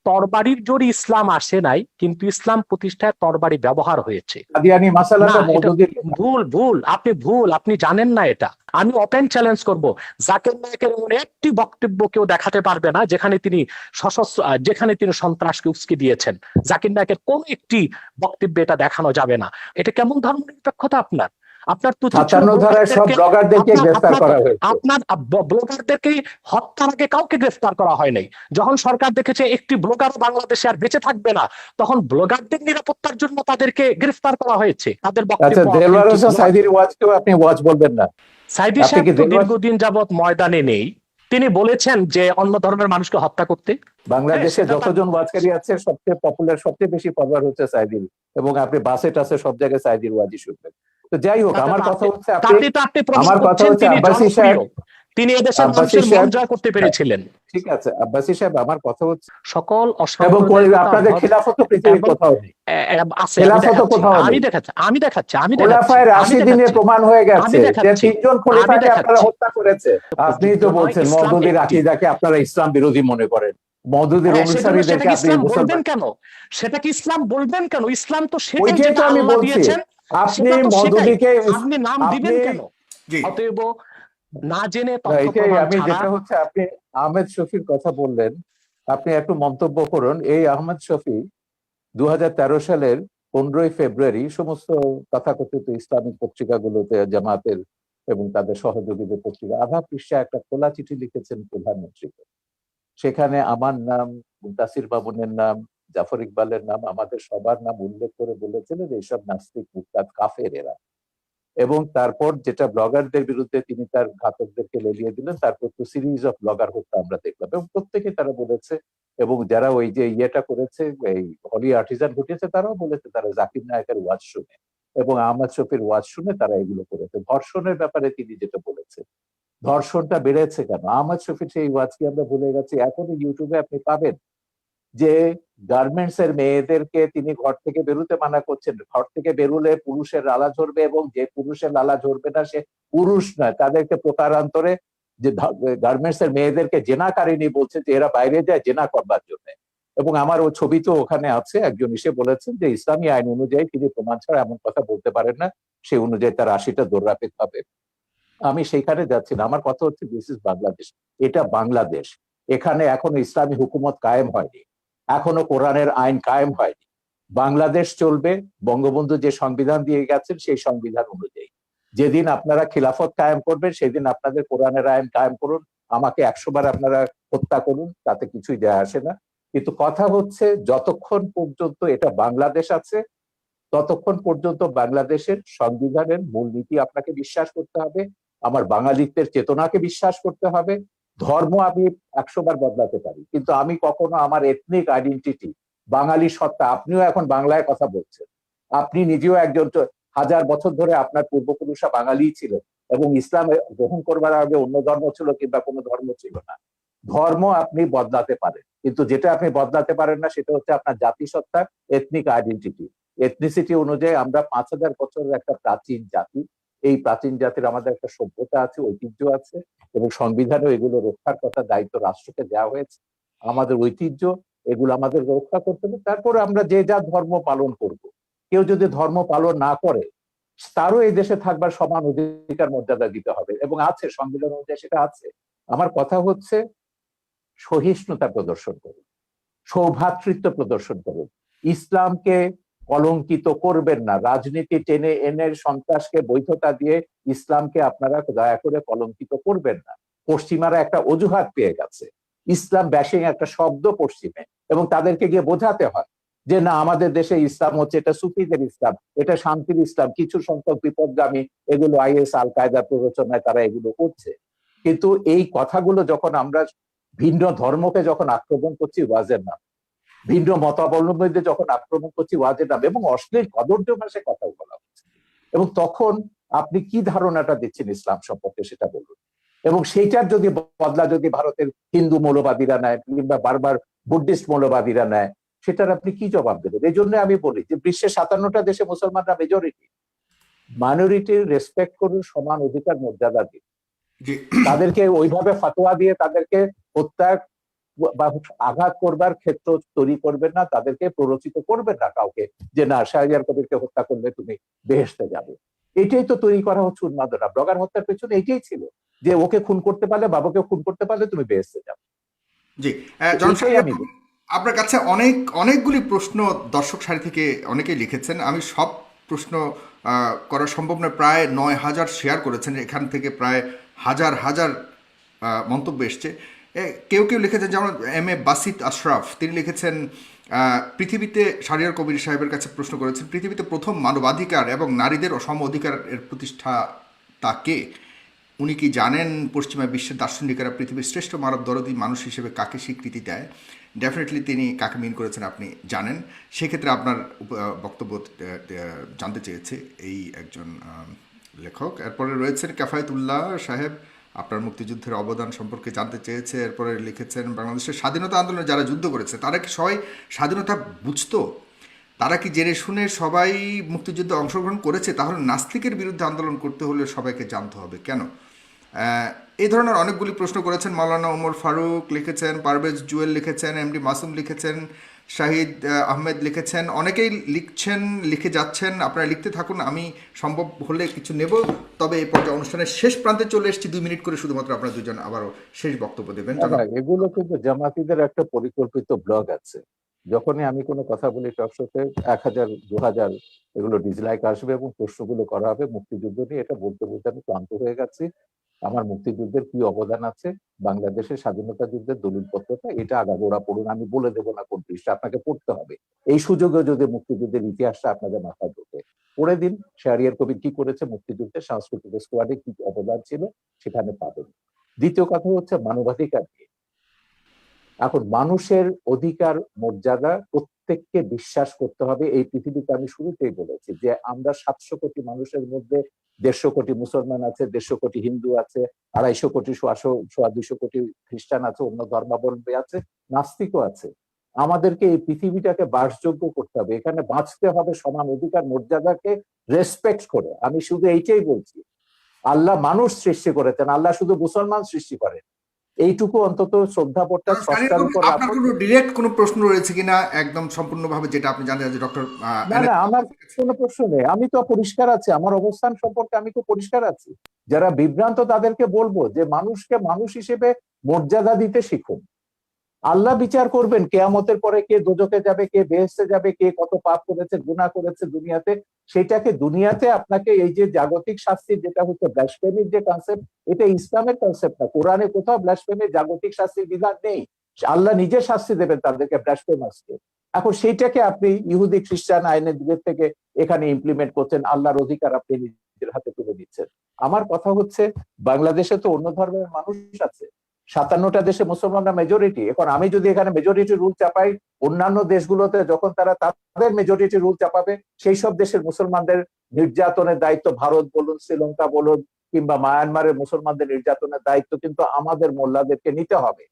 তরবারির জোরে ইসলাম আসে নাই, কিন্তু ইসলাম প্রতিষ্ঠায় তরবারি ব্যবহার হয়েছে। কাদিয়ানী মাসালাটা মওদুদীর ভুল, আপনি জানেন না এটা। আমি ওপেন চ্যালেঞ্জ করব, জাকির নায়েকের এমন একটি বক্তব্য কেউ দেখাতে পারবে না যেখানে তিনি সন্ত্রাসকে উস্কে দিয়েছেন। জাকির নায়েকের কোন একটি বক্তব্যে এটা দেখানো যাবে না। এটা কেমন ধর্মনিরপেক্ষতা আপনার? আপনার তো 57 ধারায় সব ব্লগারদেরকে গ্রেফতার করা হয়েছে। আপনার ব্লগারদেরকে হত্যার আগে কাউকে গ্রেফতার করা হয় নাই। যখন সরকার দেখেছে একটি ব্লগার বাংলাদেশে আর বেঁচে থাকবে না, তখন ব্লগারদের নিরাপত্তার জন্য তাদেরকে গ্রেফতার করা হয়েছে। তাদের আচ্ছা, দেলোয়ার হোসেন সাঈদীর ওয়াজকেও আপনি ওয়াজ বলবেন না? সাঈদী সাহেব তো দীর্ঘদিন যাবত ময়দানে নেই। তিনি বলেছেন যে অন্য ধর্মের মানুষকে হত্যা করতে। বাংলাদেশে যতজন ওয়াজকারী আছে সবচেয়ে পপুলার, সবচেয়ে বেশি পপুলার হচ্ছে সাঈদীর, এবং আপনি বাসে টাসে সব জায়গায় সাঈদীর ওয়াজই শুনবেন। তো যাই হোক, আমার কথা হচ্ছে আব্বাসী সাহেব, তিনি এদেশের মানুষের মন জয় করতে পেরেছিলেন। ঠিক আছে আব্বাসী সাহেব, আমার কথা হচ্ছে সকল এবং আপনাদের খিলাফত পৃথিবীর কোথাও নেই, খিলাফত কোথাও নেই। আমি দেখাচ্ছি খোলাফায়ে রাশিদিনের প্রমাণ হয়ে গেছে যে 3 জন খলিফাকে আপনারা হত্যা করেছে। আপনিই তো বলছেন মওদুদীর আকীদাকে আপনারা ইসলাম বিরোধী মনে করেন, মওদুদীর অনুসারীদেরকে আপনি বলবেন কেন? সেটা কি ইসলাম বলবেন কেন? ইসলাম তো সেটাই যেটা আমি বলছি। আপনি মওদুদীকে আপনি নাম দিবেন কেন? অতএব না জেনে আমি যেটা হচ্ছে, আপনি আহমেদ শফির কথা বললেন, আপনি একটু মন্তব্য করুন। এই আহমেদ শফি 2013 সালের 15ই ফেব্রুয়ারি সমস্ত তথাকথিত ইসলামিক পত্রিকাগুলোতে, জামাতের এবং তাদের সহযোগীদের পত্রিকা আধা পৃষ্ঠা একটা খোলা চিঠি লিখেছেন প্রধানমন্ত্রীকে। সেখানে আমার নাম, মুনতাসির মামুনের নাম, জাফর ইকবালের নাম, আমাদের সবার নাম উল্লেখ করে বলেছিলেন এইসব নাস্তিক, মুরতাদ, কাফের এরা। এবং তারপর যেটা ব্লগারদের বিরুদ্ধে তিনি তার ঘাতকদেরকে লেলিয়ে দিলেন, তারপর তো সিরিজ অফ ব্লগার হত্যা আমরা দেখলাম, এবং প্রত্যেকে তারা বলেছে, এবং যারা ওই যে ইয়েটা করেছে, এই হলি আর্টিজান ঘটিয়েছে, তারাও বলেছে তারা জাকির নায়েকের ওয়াজ শুনে এবং আহমদ শফির ওয়াজ শুনে তারা এগুলো করেছে। ধর্ষণের ব্যাপারে তিনি যেটা বলেছে, ধর্ষণটা বেড়েছে কেন? আহমদ শফির সেই ওয়াজ কি আমরা ভুলে গেছি? এখনো ইউটিউবে আপনি পাবেন যে গার্মেন্টস এর মেয়েদেরকে তিনি ঘর থেকে বেরোতে মানা করছেন, ঘর থেকে বেরোলে পুরুষের লালা ঝরবে, এবং যে পুরুষের লালা ঝরবে না সে পুরুষ নয়, তাদেরকে প্রকারান্তরে যে গার্মেন্টস এর মেয়েদেরকে জেনাকারিনী বলছে, যে এরা বাইরে যায় জেনা করবার জন্য। এবং আমার ও ছবি তো ওখানে আছে, একজন এসে বলেছেন যে ইসলামী আইন অনুযায়ী তিনি প্রমাণ ছাড়া এমন কথা বলতে পারেন না, সেই অনুযায়ী তার 80টা দৌড়া পেতে হবে। আমি সেইখানে যাচ্ছি না, আমার কথা হচ্ছে দিস ইজ বাংলাদেশ, এটা বাংলাদেশ। এখানে এখনো ইসলামী হুকুমত কায়েম হয়নি, এখনো কোরআনের আইন কায়েম হয়নি। বাংলাদেশ চলবে বঙ্গবন্ধু যে সংবিধান দিয়ে গেছেন সেই সংবিধান অনুযায়ী। যেদিন আপনারা খিলাফত কায়েম করবেন সেদিন আপনাদের কোরআনের আইন কায়েম করুন, আমাকে 100 বার আপনারা হত্যা করুন, তাতে কিছুই যায় আসে না। কিন্তু কথা হচ্ছে যতক্ষণ পর্যন্ত এটা বাংলাদেশ আছে ততক্ষণ পর্যন্ত বাংলাদেশের সংবিধানের মূলনীতি আপনাকে বিশ্বাস করতে হবে, আমার বাঙালিত্বের চেতনাকে বিশ্বাস করতে হবে। ধর্ম আমি 100 বার বদলাতে পারি, কিন্তু আমি কখনো আমার এথনিক আইডেন্টিটি, বাঙালি সত্তা, আপনিও এখন বাংলায় কথা বলছেন, আপনি নিজেও একজন 1000 বছর ধরে আপনার পূর্বপুরুষরা বাঙালি ছিলেন, এবং ইসলাম গ্রহণ করবার আগে অন্য ধর্ম ছিল কিংবা কোনো ধর্ম ছিল না। ধর্ম আপনি বদলাতে পারেন, কিন্তু যেটা আপনি বদলাতে পারেন না সেটা হচ্ছে আপনার জাতিসত্তা, এথনিক আইডেন্টিটি। এথনিসিটি অনুযায়ী আমরা 5000 বছরের একটা প্রাচীন জাতি, এই প্রাচীন জাতির আমাদের একটা সভ্যতা আছে, ঐতিহ্য আছে, এবং সংবিধানেও এগুলো রক্ষার কথা দায়িত্ব রাষ্ট্রকে দেওয়া হয়েছে। আমাদের ঐতিহ্য এগুলো আমাদের রক্ষা করতে হবে, তারপরে আমরা যে যা ধর্ম পালন করব। কেউ যদি ধর্ম পালন না করে তারও এই দেশে থাকবার সমান অধিকার মর্যাদা দিতে হবে, এবং আছে সংবিধান অনুযায়ী সেটা আছে। আমার কথা হচ্ছে সহিষ্ণুতা প্রদর্শন করুন, সৌভ্রাতৃত্ব প্রদর্শন করুন, ইসলামকে কলঙ্কিত করবেন না, রাজনীতি টেনে এনে সন্ত্রাসকে বৈধতা দিয়ে ইসলামকে আপনারা দয়া করে কলঙ্কিত করবেন না। পশ্চিমারা একটা অজুহাত পেয়ে গেছে, ইসলাম ব্যাশিং একটা শব্দ পশ্চিমে, এবং তাদেরকে গিয়ে বোঝাতে হয় যে না, আমাদের দেশে ইসলাম হচ্ছে এটা সুফিদের ইসলাম, এটা শান্তির ইসলাম, কিছু সংখ্যক বিপদগামী এগুলো আইএস আল কায়দার প্ররোচনায় তারা এগুলো করছে। কিন্তু এই কথাগুলো যখন আমরা ভিন্ন ধর্মকে যখন আক্রমণ করছি ওয়াজের নাম, ভিন্ন মতাবলম্বীদের যখন আক্রমণ করছি ওয়াজের নাম, এবং অশ্লীল কদর্য ভাষায় কথা বলা হচ্ছে, এবং তখন আপনি কি ধারণাটা দিচ্ছেন ইসলাম সম্পর্কে সেটা বলুন। এবং সেইটার যদি বদলা যদি ভারতের হিন্দু মৌলবাদীরা নেয় কিংবা বারবার বুদ্ধিস্ট মৌলবাদীরা নেয়, সেটার আপনি কি জবাব দেবেন? এই জন্য আমি বলি যে বিশ্বের 57টা দেশে মুসলমানরা মেজরিটি, মাইনরিটির রেসপেক্ট করুন, সমান অধিকার মর্যাদা দিন, তাদেরকে ওইভাবে ফতোয়া দিয়ে তাদেরকে হত্যা বা আঘাত করবার ক্ষেত্র তৈরি করবেন না, তাদেরকে প্ররোচিত করবেন না কাউকে যে না শাহরিয়ার কবিরকে হত্যা করলে তুমি বেহেশতে যাবে। এটাই তো তৈরি করা হচ্ছে উন্মাদনা। ব্লগার হত্যার পেছনে এটাই ছিল যে ওকে খুন করতে পারলে, বাবাকে খুন করতে পারলে তুমি বেহেশতে যাবে। জি, জনাব এটাই শাহরিয়ার আমি কবির, আপনার কাছে অনেকগুলি প্রশ্ন দর্শক সারি থেকে অনেকেই লিখেছেন। আমি সব প্রশ্ন করা সম্ভব নয়। প্রায় 9,000 শেয়ার করেছেন, এখান থেকে প্রায় হাজার হাজার মন্তব্য এসছে। কেউ কেউ লিখেছেন, যেমন এম এ বাসিত আশরাফ, তিনি লিখেছেন পৃথিবীতে, শাহরিয়ার কবির সাহেবের কাছে প্রশ্ন করেছেন, পৃথিবীতে প্রথম মানবাধিকার এবং নারীদের সম অধিকারের প্রতিষ্ঠাতা কে? উনি কি জানেন পশ্চিমা বিশ্বের দার্শনিকেরা পৃথিবীর শ্রেষ্ঠ মানব দরদী মানুষ হিসেবে কাকে স্বীকৃতি দেয়? ডেফিনেটলি তিনি কাকে মিন করেছেন আপনি জানেন। সেক্ষেত্রে আপনার বক্তব্য জানতে চেয়েছে এই একজন লেখক। এরপরে রয়েছেন কাফায়েতুল্লাহ সাহেব, আপনার মুক্তিযুদ্ধের অবদান সম্পর্কে জানতে চেয়েছে। এরপরে লিখেছেন, বাংলাদেশের স্বাধীনতা আন্দোলনে যারা যুদ্ধ করেছে তারা কি সবাই স্বাধীনতা বুঝতো? তারা কি জেনে শুনে সবাই মুক্তিযুদ্ধে অংশগ্রহণ করেছে? তাহলে নাস্তিকের বিরুদ্ধে আন্দোলন করতে হলে সবাইকে জানতে হবে কেন? এই ধরনের অনেকগুলি প্রশ্ন করেছেন। মাওলানা ওমর ফারুক লিখেছেন, পারভেজ জুয়েল লিখেছেন, এমডি মাসুম লিখেছেন, শাহিদ আহমেদ লিখেছেন, অনেকেই লিখছেন, লিখে যাচ্ছেন। আপনারা লিখতে থাকুন, আমি সম্ভব হলে কিছু নেব। তবে এই পর্যায়ে অনুষ্ঠানের শেষ প্রান্তে চলে এসেছি, 2 মিনিট করে শুধুমাত্র আপনারা দুজন আবারও শেষ বক্তব্য দেবেন। এগুলো কিন্তু জামাতিদের একটা পরিকল্পিত ব্লগ আছে। যখনই আমি কোনো কথা বলি টক শোতে 1,000 2,000 এগুলো ডিসলাইক আসবে এবং প্রশ্নগুলো করা হবে মুক্তিযুদ্ধ নিয়ে। এটা বলতে বলতে আমি ক্লান্ত হয়ে গেছি। আমার মুক্তিযুদ্ধের কি অবদান আছে, বাংলাদেশের স্বাধীনতা যুদ্ধের দলিলপত্রটা এটা আগাগোড়া পড়ুন। আমি বলে দেবো না কোন পৃষ্ঠা, আপনাকে পড়তে হবে। এই সুযোগে যদি মুক্তিযুদ্ধের ইতিহাসটা আপনাদের মাথায় ঢোকে, পড়ে দিন শাহরিয়ার কবির কি করেছে মুক্তিযুদ্ধে, সাংস্কৃতিক স্কোয়াডে কি অবদান ছিল, সেখানে পাবেন। দ্বিতীয় কথা হচ্ছে মানবাধিকার নিয়ে। এখন মানুষের অধিকার মর্যাদা প্রত্যেককে বিশ্বাস করতে হবে। এই পৃথিবীতে আমি শুরুতেই বলেছি যে আমরা 700 কোটি মানুষের মধ্যে 150 কোটি মুসলমান আছে, 150 কোটি হিন্দু আছে, 250 কোটি 200 কোটি খ্রিস্টান আছে, অন্য ধর্মাবলম্বী আছে, নাস্তিকও আছে। আমাদেরকে এই পৃথিবীটাকে বাসযোগ্য করতে হবে, এখানে বাঁচতে হবে সমান অধিকার মর্যাদাকে রেসপেক্ট করে। আমি শুধু এইটাই বলছি, আল্লাহ মানুষ সৃষ্টি করেছেন, আল্লাহ শুধু মুসলমান সৃষ্টি করেন। এইটুকু অন্তত শ্রদ্ধাবোধটা স্রষ্টার উপর রাখুন। আপনার কোনো ডিরেক্ট কোনো প্রশ্ন রয়েছে কিনা একদম সম্পূর্ণভাবে, যেটা আপনি জানতে চান ডক্টর? না না, আমার কোনো প্রশ্ন নেই, আমি তো পরিষ্কার আছি, আমার অবস্থান সম্পর্কে আমি তো পরিষ্কার আছি। যারা বিভ্রান্ত তাদেরকে বলবো যে মানুষকে মানুষ হিসেবে মর্যাদা দিতে শিখুন। আল্লাহ বিচার করবেন কিয়ামতের পরে, কে দোজখে যাবে, কে বেহেশতে যাবে, কে কত পাপ করেছে, গুনাহ করেছে দুনিয়াতে, সেটাকে দুনিয়াতে আপনাকে এই যে জাগতিক শাস্তি, যেটা হচ্ছে ব্লাসফেমির যে কনসেপ্ট, এটা ইসলামের কনসেপ্ট না। কোরআনে কোথাও ব্লাসফেমির জাগতিক শাস্তির বিধান নেই। আল্লাহ নিজে শাস্তি দেবেন তাদেরকে, ব্লাসফেমার্সকে। এখন সেইটাকে আপনি ইহুদি খ্রিস্টান আইনের দিকের থেকে এখানে ইমপ্লিমেন্ট করছেন, আল্লাহর অধিকার আপনি নিজের হাতে তুলে নিচ্ছেন। আমার কথা হচ্ছে, বাংলাদেশে তো অন্য ধর্মের মানুষ আছে, 57টা দেশে মুসলমানরা মেজরিটি। এখন আমি যদি এখানে মেজরিটি রুল চাপাই, অন্যান্য দেশগুলোতে যখন তারা তাদের মেজরিটি রুল চাপাবে, সেই সব দেশের মুসলমানদের নির্যাতনের দায়িত্ব, ভারত বলুন, শ্রীলঙ্কা বলুন, কিংবা মায়ানমারের মুসলমানদের নির্যাতনের দায়িত্ব কিন্তু আমাদের মোল্লাদেরকে নিতে হবে।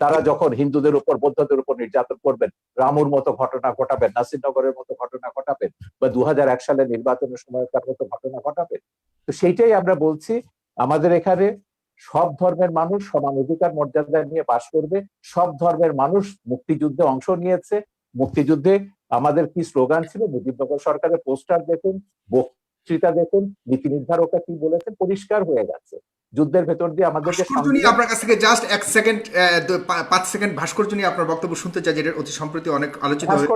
তারা যখন হিন্দুদের উপর, বৌদ্ধদের উপর নির্যাতন করবেন, রামুর মতো ঘটনা ঘটাবেন, নাসিরনগরের মতো ঘটনা ঘটাবেন, বা 2001 সালে নির্বাচনের সময়কার মতো ঘটনা ঘটাবেন। তো সেইটাই আমরা বলছি, আমাদের এখানে সব ধর্মের মানুষ সমান অধিকার মর্যাদা নিয়ে বাস করবে। সব ধর্মের মানুষ মুক্তিযুদ্ধে অংশ নিয়েছে। মুক্তিযুদ্ধে আমাদের কি স্লোগান ছিল, মুজিবনগর সরকারের পোস্টার দেখুন, বক্তৃতা দেখুন, নীতি নির্ধারকরা কি বলেছেন, পরিষ্কার হয়ে গেছে। যুদ্ধের ভেতর দিয়ে আমাদেরকে আপনার কাছ থেকে জাস্ট 1 সেকেন্ড, 5 সেকেন্ড ভাস্কর্য নিয়ে আপনার বক্তব্য শুনতে চাই, যেটা অতি সম্প্রতি অনেক আলোচিত হয়েছে।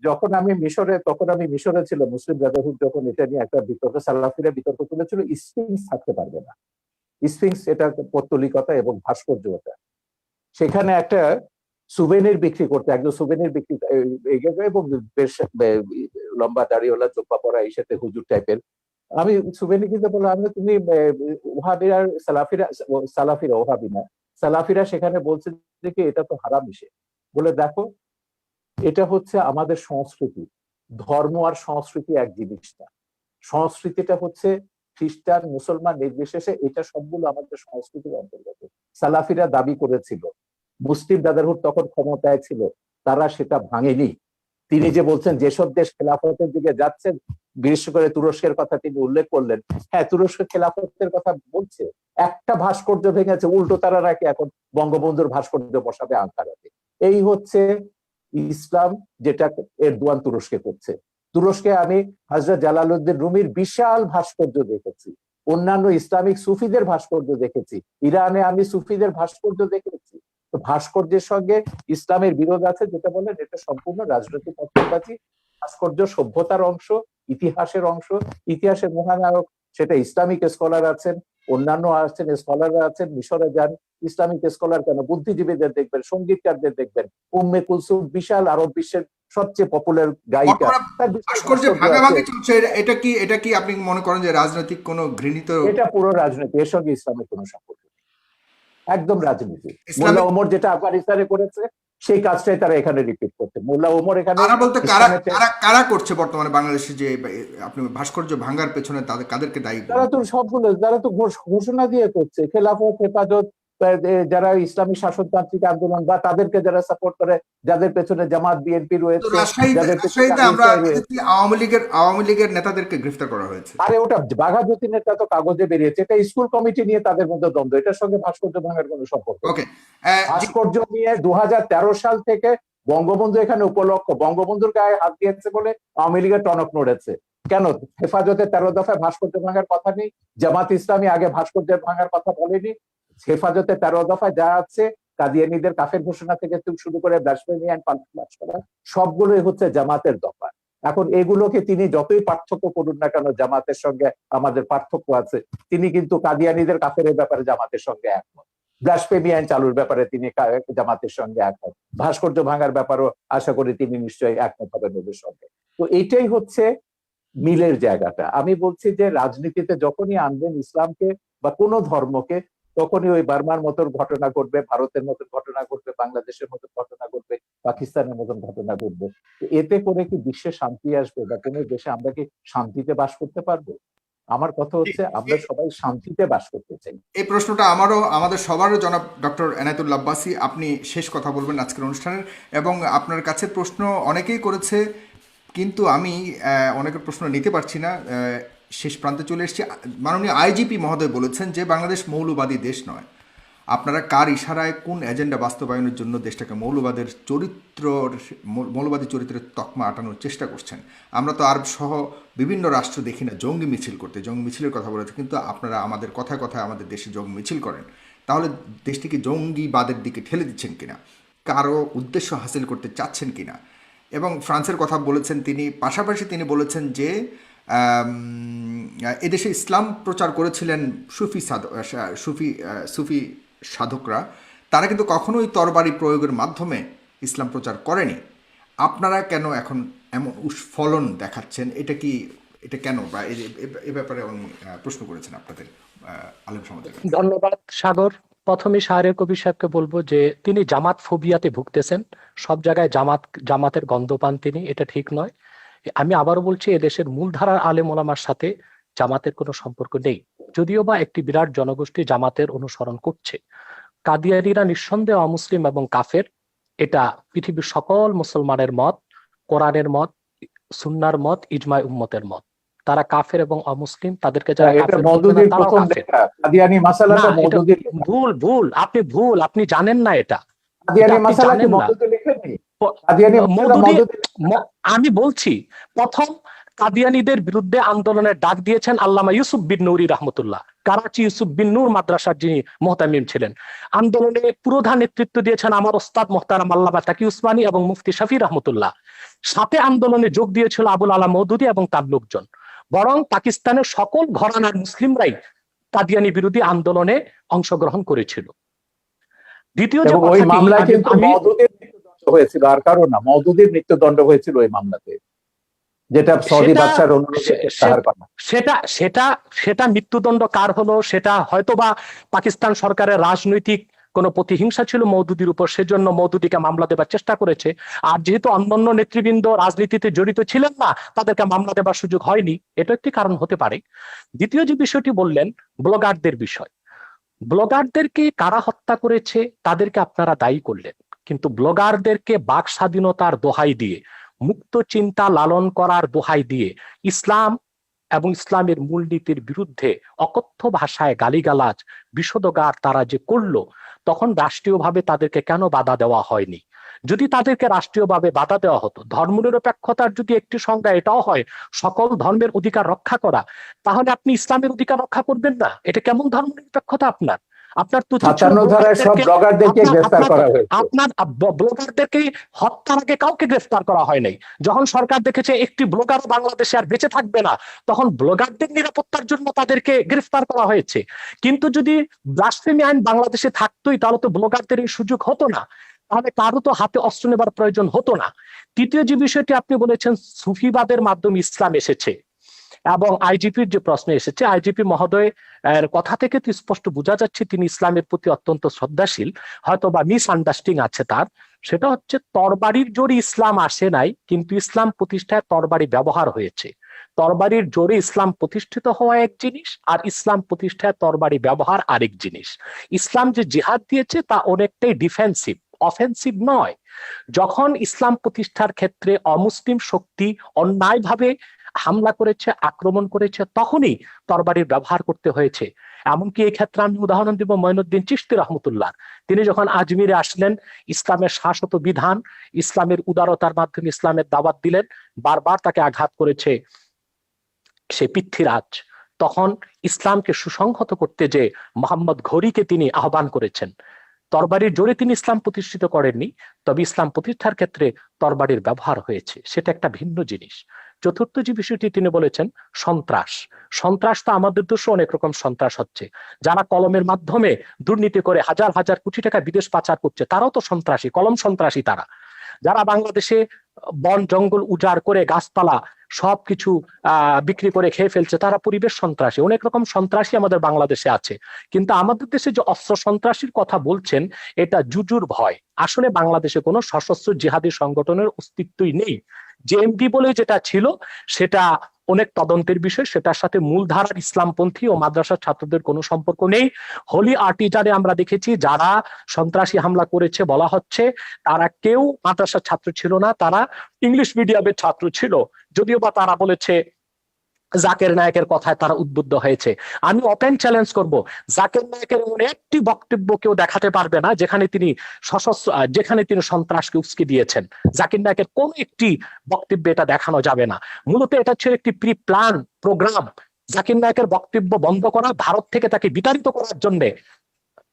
যখন আমি মিশরে, তখন আমি মিশরে ছিল, মুসলিম ব্রাদারহুড যখন এটা নিয়ে একটা বিতর্ক, সালাফিরা বিতর্ক তুলেছিল, স্ফিংস থাকতে পারবে না। স্ফিংস এটা পৌত্তলিকতা এবং ভাস্কর্যতা। সেখানে একটা সুভেনির বিক্রি করতে, একজন সুভেনির বিক্রি এবং বেশ লম্বা দাড়িওয়ালা, চোখা পড়া, এই সাথে হুজুর টাইপের। আমি সুভেনি কিনতে বললাম, আমি তুমি ওহাবিরা সালাফিরা ওহাবি না, সালাফিরা সেখানে বলছে যে কি এটা তো হারাম ইসে। বলে দেখো, এটা হচ্ছে আমাদের সংস্কৃতি। ধর্ম আর সংস্কৃতি এক জিনিস না। সংস্কৃতিটা হচ্ছে খ্রিস্টান মুসলমান নির্বিশেষে, এটা সবগুলো আমাদের সংস্কৃতির অন্তর্গত। সালাফিরা দাবি করেছিল, মুসলিম ব্রাদারহুড তখন ক্ষমতায় ছিল, তারা সেটা ভাঙেনি। তিনি যে বলছেন যেসব দেশ খেলাফতের দিকে যাচ্ছে, বিশেষ করে তুরস্কের কথা তিনি উল্লেখ করলেন। হ্যাঁ, তুরস্ক খেলাফতের কথা বলছে, একটা ভাস্কর্য ভেঙেছে, উল্টো তারা নাকি এখন বঙ্গবন্ধুর ভাস্কর্য বসাবে আঙ্কারাতে। এই হচ্ছে ইসলাম, যেটা এরদোয়ান তুরস্কে করছে। তুরস্কে আমি হযরত জালালউদ্দিন রুমির বিশাল ভাস্কর্য দেখেছি, অন্যান্য ইসলামিক সুফিদের ভাস্কর্য দেখেছি, ইরানে আমি সুফিদের ভাস্কর্য দেখেছি। তো ভাস্কর্যের সঙ্গে ইসলামের বিরোধ আছে, যেটা বলেন এটা সম্পূর্ণ রাজনৈতিক পক্ষপাতী। ভাস্কর্য সভ্যতার অংশ, ইতিহাসের অংশ, ইতিহাসের মহানায়ক সেটা ইসলামিক স্কলার আছেন, অন্যান্য আছেন, স্কলাররা আছেন। মিশরে যান, ইসলামিক স্কলার কেন, বুদ্ধিজীবীদের দেখবেন, সঙ্গীতকারদের দেখবেন। উম্মে কুলসুম বিশাল আরব বিশ্বের সবচেয়ে পপুলার গায়িকা, তার বিশাল ভাস্কর্য ভাস্কর্য আছে। ভাগাভাগি চলছে, এটা কি আপনি মনে করেন যে রাজনৈতিক কোনো ঘৃণিত এটা পুরো রাজনীতি, এর সঙ্গে ইসলামের কোনো সম্পর্ক নেই, একদম রাজনীতি। মোল্লা ইসলামিক? ওমর যেটা আফগানিস্তানে করেছে সেই কাজটাই তারা এখানে রিপিট করছে। মোল্লা ওমর এখানে কারা বলতে কারা ইসলামের কারা কারা করছে বর্তমানে বাংলাদেশে যে আপনি ভাস্কর্য ভাঙার পেছনে কাদেরকে দায়ী তারা করবেন? তো সবগুলো, তারা তো ঘোষণা দিয়ে করছে, খেলাফত, হেফাজত, যারা ইসলামী শাসনতান্ত্রিক আন্দোলন বা তাদেরকে যারা সাপোর্ট করে, যাদের পেছনে জামাত বিএনপি তো রয়েছে, যাদের পেছনে রাজশাহীতে আমরা আইএসআই রয়েছে। দেখেছি আওয়ামী লীগের নেতাদেরকে গ্রেফতার করা হয়েছে। আরে ওটা বাঘা যতীনেরটা তো কাগজে বেরিয়েছে, এটা স্কুল কমিটি নিয়ে তাদের মধ্যে দ্বন্দ্ব, এটার সঙ্গে ভাস্কর্য ভাঙার কোনো সম্পর্ক নেই। ওকে, ভাস্কর্য নিয়ে 2013 সাল থেকে বঙ্গবন্ধু এখানে উপলক্ষ, বঙ্গবন্ধুর গায়ে হাত দিয়েছে বলে আওয়ামী লীগের টনক নড়েছে। কেন হেফাজতে 13 দফায় ভাস্কর্য ভাঙার কথা নেই? জামাত ইসলামী আগে ভাস্কর্য ভাঙার কথা বলেনি? হেফাজতে 13 দফায় যা আছে, কাদিয়ানীদের কাফের ঘোষণা থেকে শুরু করে ব্লাসফেমি এন্ড পানিশমেন্ট করা, সবগুলোই হচ্ছে জামাতের দফা। এখন এগুলোকে তিনি যতই পার্থক্য করুন না কেন, জামাতের সঙ্গে আমাদের পার্থক্য আছে, তিনি কিন্তু কাদিয়ানীদের কাফের ব্যাপারে জামাতের সঙ্গে একমত, ব্লাসফেমি আইন চালুর ব্যাপারে তিনি জামাতের সঙ্গে একমত, ভাস্কর্য ভাঙার ব্যাপারও আশা করি তিনি নিশ্চয়ই একমত হবেন ওদের সঙ্গে। তো এইটাই হচ্ছে মিলের জায়গাটা। আমি বলছি যে রাজনীতিতে যখনই আনবেন ইসলামকে বা কোনো ধর্মকে, তখনই ওই বার্মার মতন ঘটনা ঘটবে, ভারতের মতন ঘটনা ঘটবে, বাংলাদেশের মতন ঘটনা ঘটবে, পাকিস্তানের মতন ঘটনা ঘটবে। এতে করে কি বিশ্বে শান্তি আসবে, বা কোনো দেশে আমরা কি শান্তিতে বাস করতে পারবো? আমার কথা হচ্ছে আমরা সবাই শান্তিতে বাস করতে চাই। এই প্রশ্নটা আমাদের সবারও জনাব ডক্টর এনায়েতুল্লাহ আব্বাসী, আপনি শেষ কথা বলবেন আজকের অনুষ্ঠানের, এবং আপনার কাছে প্রশ্ন অনেকেই করেছে, কিন্তু আমি অনেকের প্রশ্ন নিতে পারছি না, শেষ প্রান্তে চলে এসেছি। মাননীয় আইজিপি মহোদয় বলেছেন যে বাংলাদেশ মৌলবাদী দেশ নয়। আপনারা কার ইশারায় কোন এজেন্ডা বাস্তবায়নের জন্য দেশটাকে মৌলবাদী চরিত্রের তকমা আটানোর চেষ্টা করছেন? আমরা তো আরব সহ বিভিন্ন রাষ্ট্র দেখি না জঙ্গি মিছিল করতে, জঙ্গি মিছিলের কথা বলেছে, কিন্তু আপনারা আমাদের কথায় কথায় আমাদের দেশে জঙ্গি মিছিল করেন। তাহলে দেশটিকে জঙ্গিবাদের দিকে ঠেলে দিচ্ছেন কিনা, কারো উদ্দেশ্য হাসিল করতে চাচ্ছেন কিনা? এবং ফ্রান্সের কথা বলেছেন তিনি, পাশাপাশি তিনি বলেছেন যে এদেশে ইসলাম প্রচার করেছিলেন সুফি সাধকরা, তারা কিন্তু কখনোই তরবারি প্রয়োগের মাধ্যমে ইসলাম প্রচার করেনি। আপনারা কেন এখন এমন উস্ফলন দেখাচ্ছেন? এটা কেন, বা এ ব্যাপারে উনি প্রশ্ন করেছেন আপনাদের আলেম সমাজের কাছে। ধন্যবাদ সাগর। প্রথমে শাহরিয়ার কবির সাহেবকে বলবো যে তিনি জামাত ফোবিয়াতে ভুগতেছেন, সব জায়গায় জামাতের গন্ধ পান তিনি, এটা ঠিক নয়। আমি আবারও বলছি, এদেশের মূলধারার আলেম ওলামার সাথে জামাতের কোনো সম্পর্ক নেই, যদিও বা একটি বিরাট জনগোষ্ঠী জামাতের অনুসরণ করছে। কাদিয়ানীরা নিঃসন্দেহে অমুসলিম এবং কাফের, এটা পৃথিবীর সকল মুসলমানের মত, কোরআনের মত, সুন্নার মত, ইজমায় উম্মতের মত। তারা কাফের এবং অমুসলিম, তাদেরকে যারা এটা কাফের বলবে না মওদুদির তারাও প্রথম কাফের। লেখা, কাদিয়ানী না, মাসালাটা এটা মওদুদির লেখা। ভুল, আপনি জানেন না এটা, কাদিয়ানী আপনি মাসালা কি জানেন না। মওদুদি লেখেননি? কাদিয়ানী মাসালা মওদুদি, মওদুদি লেখেন না? আমি বলছি, প্রথম কাদিয়ানীদের বিরুদ্ধে আন্দোলনের ডাক দিয়েছেন আল্লামা ইউসুফ বিন নুরি রহমতুল্লাহ, করাচি ইউসুফ বিন নূর মাদ্রাসার যিনি মুহতামিম ছিলেন। আন্দোলনে পুরোধা নেতৃত্ব দিয়েছেন আমার ওস্তাদ মোহতারাম আল্লামা তাকি উসমানী এবং মুফতি শফি রহমতুল্লাহ। সাথে আন্দোলনে যোগ দিয়েছিল আবুল আলা মওদুদি এবং তার লোকজন। বরং পাকিস্তানের সকল ঘরানার মুসলিমরাই কাদিয়ানী বিরোধী আন্দোলনে অংশগ্রহণ করেছিল। দ্বিতীয় যে এবং ওই কথাটি, মামলায় কিন্তু মওদুদির মৃত্যুদণ্ড হয়েছিল, আর কারো না, মওদুদির মৃত্যুদণ্ড হয়েছিল ওই মামলাতে, যেটা সৌদি বাদশার অনুরোধে প্রত্যাহার করা। সেটা মৃত্যুদণ্ড কার হলো, সেটা হয়তোবা পাকিস্তান সরকারের রাজনৈতিক কোনো প্রতিহিংসা ছিল মওদুদির উপর, সেজন্য মওদুদিকে মামলা দেবার চেষ্টা করেছে। আর যেহেতু অন্যান্য নেতৃবৃন্দ রাজনীতিতে জড়িত ছিলেন না, তাদেরকে মামলা দেবার সুযোগ হয়নি, এটা একটি কারণ হতে পারে। দ্বিতীয় যে বিষয়টি বললেন, ব্লগারদের বিষয়, ব্লগারদেরকে কারা হত্যা করেছে তাদেরকে আপনারা দায়ী করলেন, কিন্তু ব্লগারদেরকে বাক স্বাধীনতার দোহাই দিয়ে মুক্ত চিন্তা লালন করার দোহাই দিয়ে ইসলাম এবং ইসলামের মূলনীতির বিরুদ্ধে অকথ্য ভাষায় গালিগালাজ বিষোদগার তারা যে করলো, তখন রাষ্ট্রীয়ভাবে তাদেরকে কেন বাধা দেওয়া হয়নি? যদি তাদেরকে রাষ্ট্রীয়ভাবে বাধা দেওয়া হতো, ধর্মনিরপেক্ষতার যদি একটি সংজ্ঞা এটাও হয় সকল ধর্মের অধিকার রক্ষা করা, তাহলে আপনি ইসলামের অধিকার রক্ষা করবেন না? এটা কেমন ধর্মনিরপেক্ষতা? আপনার আপনার তো ৫৭ ধারায় সব ব্লগারদেরকে গ্রেফতার করা হয়েছে। আপনার ব্লগারদেরকে হত্যার আগে কাউকে গ্রেফতার করা হয় নাই। যখন সরকার দেখেছে একটি ব্লগার বাংলাদেশে আর বেঁচে থাকবে না, তখন ব্লগারদের নিরাপত্তার জন্য তাদেরকে গ্রেফতার করা হয়েছে। কিন্তু যদি ব্লাসফেমি আইন বাংলাদেশে থাকতোই, তাহলে তো ব্লগারদের এই সুযোগ হতো না, তাহলে কারো তো হাতে অস্ত্র নেবার প্রয়োজন হতো না। তৃতীয় যে বিষয়টি আপনি বলেছেন, সুফিবাদের মাধ্যমে ইসলাম এসেছে এবং আইজিপির যে প্রশ্ন এসেছে, আইজিপি মহোদয় এর কথা থেকে তো স্পষ্ট বোঝা যাচ্ছে তিনি ইসলামের প্রতি অত্যন্ত শ্রদ্ধাশীল, হয়তো বা মিস আন্ডারস্ট্যান্ডিং আছে তার। সেটা হচ্ছে তরবারির জোরে ইসলাম আসে নাই, কিন্তু ইসলাম প্রতিষ্ঠায় তরবারি ব্যবহার হয়েছে। তরবারির জোরে ইসলাম প্রতিষ্ঠিত হওয়া এক জিনিস, আর ইসলাম প্রতিষ্ঠায় তরবারি ব্যবহার আরেক জিনিস। ইসলাম যে জিহাদ দিয়েছে তা অনেকটাই ডিফেন্সিভ, অফেন্সিভ নয়। যখন ইসলাম প্রতিষ্ঠার ক্ষেত্রে অমুসলিম শক্তি অন্যায়ভাবে হামলা করেছে, আক্রমণ করেছে, তখনই তরবারির ব্যবহার করতে হয়েছে। এমনকি এই ক্ষেত্রে আমি উদাহরণ দিব মঈনুদ্দিন চিশতি রহমতুল্লাহ। তিনি যখন আজমিরে আসলেন, ইসলামের শাশ্বত বিধান, ইসলামের উদারতার মাধ্যমে ইসলামের দাওয়াত দিলেন, বারবার তাকে আঘাত করেছে সে পৃথ্বীরাজ। তখন ইসলামকে সুসংহত করতে যে মোহাম্মদ ঘড়িকে তিনি আহ্বান করেছেন। তরবারির জোরে তিনি ইসলাম প্রতিষ্ঠিত করেননি, তবে ইসলাম প্রতিষ্ঠার ক্ষেত্রে তরবারির ব্যবহার হয়েছে, সেটা একটা ভিন্ন জিনিস। চতুর্থ যে বিষয়টি তিনি বলেছেন, সন্ত্রাস। সন্ত্রাস তো আমাদের দেশে অনেক রকম সন্ত্রাস হচ্ছে। যারা কলমের মাধ্যমে দুর্নীতি করে হাজার হাজার কোটি টাকা বিদেশ পাচার করছে, তারাও তো সন্ত্রাসী, কলম সন্ত্রাসী তারা। যারা বাংলাদেশে বন জঙ্গল উজাড় করে গাছপালা সবকিছু বিক্রি করে খেয়ে ফেলছে, তারা পরিবেশ সন্ত্রাসী। অনেক রকম সন্ত্রাসী আমাদের বাংলাদেশে আছে। কিন্তু আমাদের দেশে যে অস্ত্র সন্ত্রাসীর কথা বলছেন, এটা জুজুর ভয়। আসলে বাংলাদেশে কোনো সশস্ত্র জিহাদি সংগঠনের অস্তিত্বই নেই। জেএমবি বলে যেটা ছিল, সেটা অনেক তদন্তের বিষয়, সেটার সাথে মূলধারার ইসলামপন্থী ও মাদ্রাসার ছাত্রদের কোনো সম্পর্ক নেই। হোলি আর্টিজানে আমরা দেখেছি যারা সন্ত্রাসী হামলা করেছে বলা হচ্ছে, তারা কেউ মাদ্রাসার ছাত্র ছিল না, তারা ইংলিশ মিডিয়ামের ছাত্র ছিল। যদিও বা তারা বলেছে জাকের নায়েকের কথায় তারা উদ্বুদ্ধ হয়েছে। আমি ওপেন চ্যালেঞ্জ করব, জাকের নায়েকের এমন একটি বক্তব্য কেউ দেখাতে পারবে না যেখানে তিনি যেখানে তিনি সন্ত্রাসকে উস্কে দিয়েছেন। জাকির নায়েকের কোন একটি বক্তব্যে এটা দেখানো যাবে না। মূলত এটা ছিল একটি প্রি প্ল্যান প্রোগ্রাম। জাকির নায়েকের বক্তব্য বন্ধ করা, ভারত থেকে তাকে বিতাড়িত করার জন্য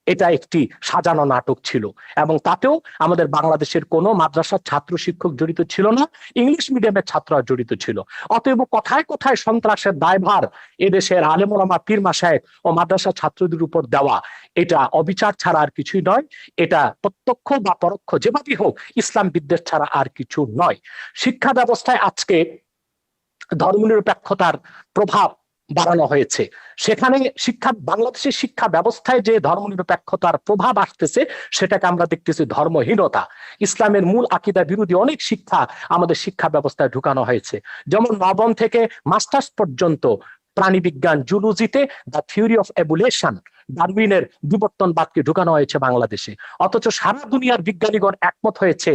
এটা একটি সাজানো নাটক ছিল, এবং তাতেও আমাদের বাংলাদেশের কোনো মাদ্রাসার ছাত্র শিক্ষক জড়িত ছিল না, ইংলিশ মিডিয়ামের ছাত্ররা জড়িত ছিল। অতএব কথায় কথায় সন্ত্রাসের দায়ভার এদেশের আলেম ওলামা, পীর মাশায়েখ ও মাদ্রাসা ছাত্রদের উপর দেওয়া, এটা অবিচার ছাড়া আর কিছুই নয়। এটা প্রত্যক্ষ বা পরোক্ষ যেভাবেই হোক ইসলাম বিদ্বেষ ছাড়া আর কিছু নয়। শিক্ষা ব্যবস্থায় আজকে ধর্মনিরপেক্ষতার প্রভাব বাড়ানো হয়েছে। সেখানে বাংলাদেশের শিক্ষা ব্যবস্থায় যে ধর্মনিরপেক্ষতার প্রভাব আসতেছে, সেটাকে আমরা দেখতেছি ধর্মহীনতা। ইসলামের মূল আকীদা বিরোধী অনেক শিক্ষা আমাদের শিক্ষা ব্যবস্থায় ঢুকানো হয়েছে। যেমন নবম থেকে মাস্টার্স পর্যন্ত প্রাণীবিজ্ঞান, জুলজিতে দ্য থিওরি অফ এভোলিউশন, ডারউইনের বিবর্তনবাদকে ঢুকানো হয়েছে বাংলাদেশে। অথচ সারা দুনিয়ার বিজ্ঞানীগণ একমত হয়েছে,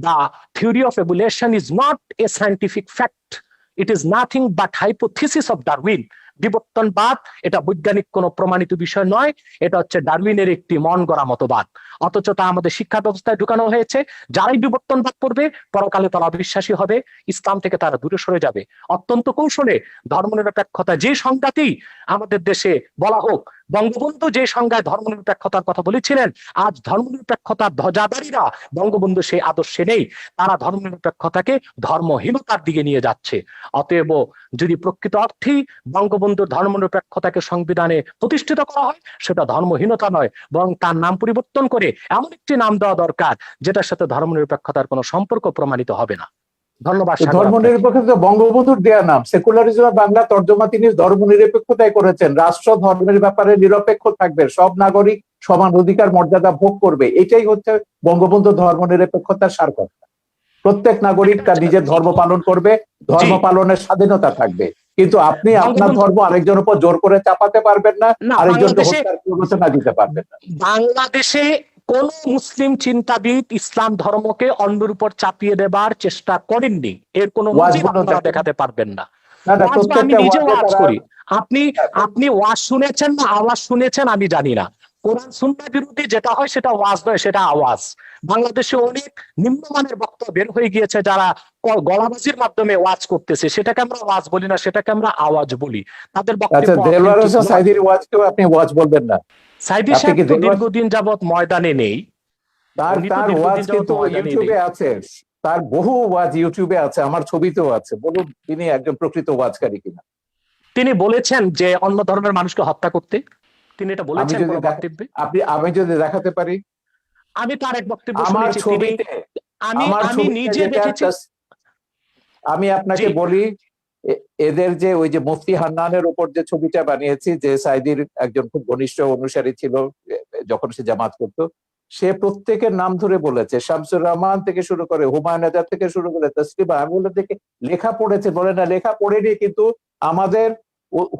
the theory of evolution is not a scientific fact, it is nothing but hypothesis of Darwin. বিবর্তনবাদ এটা বৈজ্ঞানিক কোনো প্রমাণিত বিষয় নয়, এটা হচ্ছে ডারউইনের একটি মন গড়া মতবাদ। অথচ তা আমাদের শিক্ষা ব্যবস্থায় ঢুকানো হয়েছে। যারাই বিবর্তনবাদ করবে, পরকালে তারা অবিশ্বাসী হবে, ইসলাম থেকে তারা দূরে সরে যাবে। অত্যন্ত কৌশলে ধর্মনিরপেক্ষতা যে সংজ্ঞাতেই আমাদের দেশে বলা হোক, বঙ্গবন্ধু যে সংজ্ঞায় ধর্মনিরপেক্ষতার কথা বলেছিলেন, আজ ধর্মনিরপেক্ষতার ধ্বজাধারীরা বঙ্গবন্ধু সেই আদর্শে নেই। তারা ধর্মনিরপেক্ষতাকে ধর্মহীনতার দিকে নিয়ে যাচ্ছে। অতএব যদি প্রকৃত অর্থেই বঙ্গবন্ধুর ধর্মনিরপেক্ষতাকে সংবিধানে প্রতিষ্ঠিত করা হয়, সেটা ধর্মহীনতা নয়, বরং তার নাম পরিবর্তন করে এমন একটি নাম দেওয়া দরকার যেটার সাথে ধর্মনিরপেক্ষতার কোনো সম্পর্ক প্রমাণিত হবে না। ধন্যবাদ। ধর্মনিরপেক্ষতা বঙ্গবন্ধুর দেয়া নাম। সেকুলারিজম বাংলা তর্জমা তিনি ধর্মনিরপেক্ষতায় করেছেন। রাষ্ট্র ধর্মের ব্যাপারে নিরপেক্ষ থাকবে, সব নাগরিক সমান অধিকার মর্যাদা ভোগ করবে, এটাই হচ্ছে বঙ্গবন্ধু ধর্মনিরপেক্ষতার সারকথা। প্রত্যেক নাগরিক তার নিজের ধর্ম পালন করবে, ধর্ম পালনের স্বাধীনতা থাকবে, কিন্তু আপনি আপনার ধর্ম আরেকজনের উপর জোর করে চাপাতে পারবেন না, আরেকজনকে হত্যার প্ররোচনা দিতে পারবেন না। বাংলাদেশে কোন মুসলিম চিন্তাবিদ ইসলাম ধর্মকে অন্যের উপর চাপিয়ে দেবার চেষ্টা করেননি, এর কোন নজির ওয়াজগুলো আপনারা দেখেন। দেখাতে পারবেন না। না না, ওয়াজ বা আমি প্রত্যেকটা নিজে ওয়াজে ওয়াজ তারা করি, আপনি আপনি ওয়াজ শুনেছেন না আওয়াজ শুনেছেন আমি জানি না। কোরআন সুন্নাহ বিরোধী যেটা হয় সেটা ওয়াজ নয়, সেটা আওয়াজ। বাংলাদেশে অনেক নিম্নমানের বক্তব্য বের হয়ে গিয়েছে যারা গলাবাজির মাধ্যমে ওয়াজ করতেছে, সেটাকে আমরা ওয়াজ বলি না, সেটাকে আমরা আওয়াজ বলি। তাদের আচ্ছা, বক্তব্য দেলোয়ার অথেন্টিক হোসেন নয়। সাইদির ওয়াজকেও আপনি ওয়াজ বলবেন না? সাইদি আপনি সাহেব কি তো দেলোয়ার, দীর্ঘদিন যাবত ময়দানে নেই, তার উনি তো তার ওয়াজ দীর্ঘদিন যাবত কিন্তু ময়দানে নেই। ইউটিউবে আছে, তার বহু ওয়াজ ইউটিউবে আছে, আমার ছবিতেও আছে। বলুন তিনি একজন প্রকৃত ওয়াজকারী কিনা। তিনি বলেছেন যে অন্য ধর্মের মানুষকে হত্যা করতে, তিনি এটা আমি বলেছেন যদি কোন বক্তব্যে? আমি যদি দেখাতে পারি আমি তার এক বক্তব্য আমার শুনেছি, তিনি ছবিতে, আমি আমার আমি ছবিতে নিজে যেটা দেখেছি। আমি আপনাকে জি, বলি, এদের যে ওই যে মুফতি হান্নানের উপর যে ছবিটা বানিয়েছি, যে সাইদির একজন খুব ঘনিষ্ঠ অনুসারী ছিল যখন সে জামাত করতো, সে প্রত্যেকের নাম ধরে বলেছে, শামসুর রহমান থেকে শুরু করে হুমায়ুন আজাদ থেকে শুরু করে তসলিমা। আমি বলে দেখে লেখা পড়েছে, বলে না লেখা পড়েনি, কিন্তু আমাদের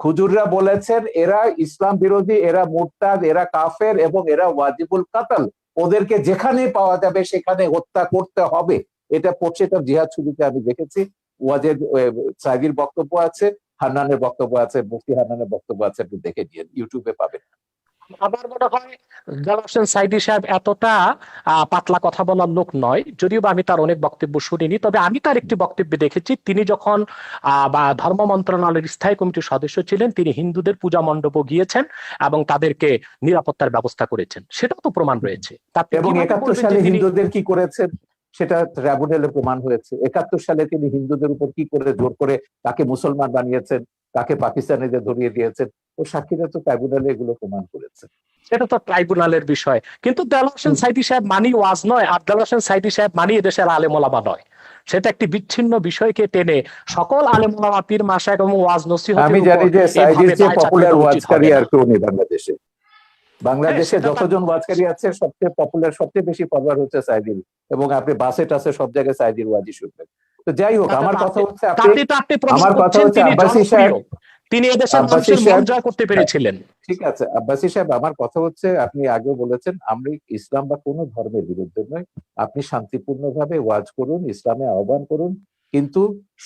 হুজুররা বলেছেন এরা ইসলাম বিরোধী, এরা মুরতাদ, এরা কাফের এবং এরা ওয়াজিবুল কাতাল, ওদেরকে যেখানে পাওয়া যাবে সেখানে হত্যা করতে হবে। এটা পড়ছে, এটা জিহাদ ছবিতে আমি দেখেছি। ওয়াজের সাইদির বক্তব্য আছে, হান্নানের বক্তব্য আছে, মুফতি হান্নানের বক্তব্য আছে, আপনি দেখে নিন, ইউটিউবে পাবেন। আমার মনে হয় জালাল হোসেন সাইদি সাহেব এতটা পাতলা কথা বলার লোক নয়, যদিও বা আমি তার অনেক বক্তব্য শুনিনি। তবে আমি তার একটি বক্তব্যে দেখেছি, তিনি যখন বা ধর্ম মন্ত্রণালয়ের স্থায়ী কমিটির সদস্য ছিলেন, তিনি হিন্দুদের পূজা মণ্ডপে গিয়েছেন এবং তাদেরকে নিরাপত্তার ব্যবস্থা করেছেন, সেটাও তো প্রমাণ রয়েছে। তা আপনি এবং কিভাবে 71 বলবেন যে সালে তিনি হিন্দুদের কি করেছেন সেটা ট্রাইব্যুনালে প্রমাণ হয়েছে। 71 সালে তিনি হিন্দুদের উপর কি করে জোর করে কাকে মুসলমান বানিয়েছেন, কাকে পাকিস্তানিদের ধরিয়ে দিয়েছেন, ও সাক্ষীরা তো ট্রাইব্যুনালে এগুলো প্রমাণ করেছে। সেটা তো ট্রাইব্যুনালের বিষয়। কিন্তু দেলোয়ার হোসেন সাইদি সাহেব মানি ওয়াজ নয়, আর দেলোয়ার হোসেন সাইদি সাহেব মানি এদেশের আলেম ওলামা নয়। সেটা একটি বিচ্ছিন্ন বিষয়কে টেনে সকল আলেম ওলামা, পীর মাশায়েখ এবং ওয়াজ নসিহতের আমি উপর জানি যে সাইদির এভাবে চেয়ে দায় চাপিয়ে পপুলার দেওয়া উচিত ওয়াজকারী হবে না। আর কেউ নেই বাংলাদেশে। বাংলাদেশে সেটা তার যতজন ওয়াজকারী আছে সবচেয়ে পপুলার, সবচেয়ে বেশি ফলোয়ার হচ্ছে সাইদির, এবং আপনি বাসে টাসে সব জায়গায় সাইদির ওয়াজই শুনবেন। তো যাই হোক, তাতে আমার তো কথা আপনি হচ্ছে তাতে তো আপনি প্রমাণ আমার কথা করছেন হচ্ছে তিনি আব্বাসী জনপ্রিয়, সাহেব, তিনি এদেশের আব্বাসী মানুষের মন সাহেব, জয় করতে হ্যাঁ, পেরেছিলেন। ঠিক আছে আব্বাসী সাহেব, আমার কথা হচ্ছে আপনি আগেও বলেছেন আমরা ইসলাম বা কোনো ধর্মের বিরুদ্ধে নয়। আপনি শান্তিপূর্ণভাবে ওয়াজ করুন, ইসলামে আহ্বান করুন, কিন্তু